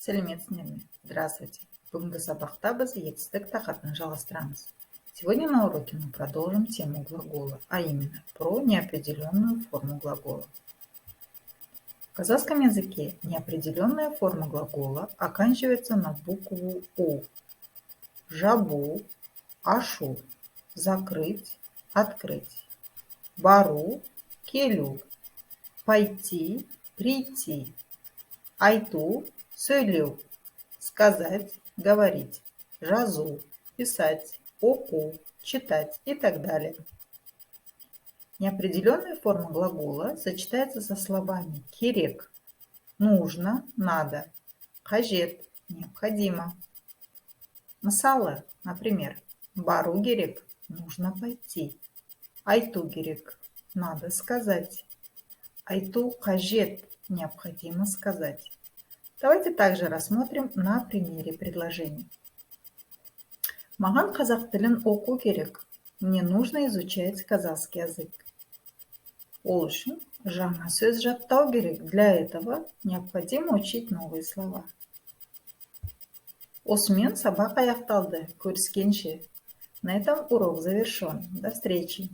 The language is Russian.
Сәлеметсіздер ме? Здравствуйте. Бүгінгі сабақта біз етістік тақырыбын жалғастырамыз. Сегодня на уроке мы продолжим тему глагола, а именно про неопределенную форму глагола. В казахском языке неопределенная форма глагола оканчивается на букву «у». Жабу, ашу, закрыть, открыть. Бару, келю, пойти, прийти. Айту, сөйлеу, сказать, говорить. Жазу, писать, оку, читать и так далее. Неопределенная форма глагола сочетается со словами керек, нужно, надо, қажет, необходимо. Мысалы, например, бару керек, нужно пойти. Айту керек, надо сказать. Айту қажет, необходимо сказать. Давайте также рассмотрим на примере предложений. Маған қазақ тілін оқу керек. Мне нужно изучать казахский язык. Ол үшін жаңа сөз жаттау керек. Для этого необходимо учить новые слова. Осымен сабақ аяқталды. Көріскенше. На этом урок завершен. До встречи.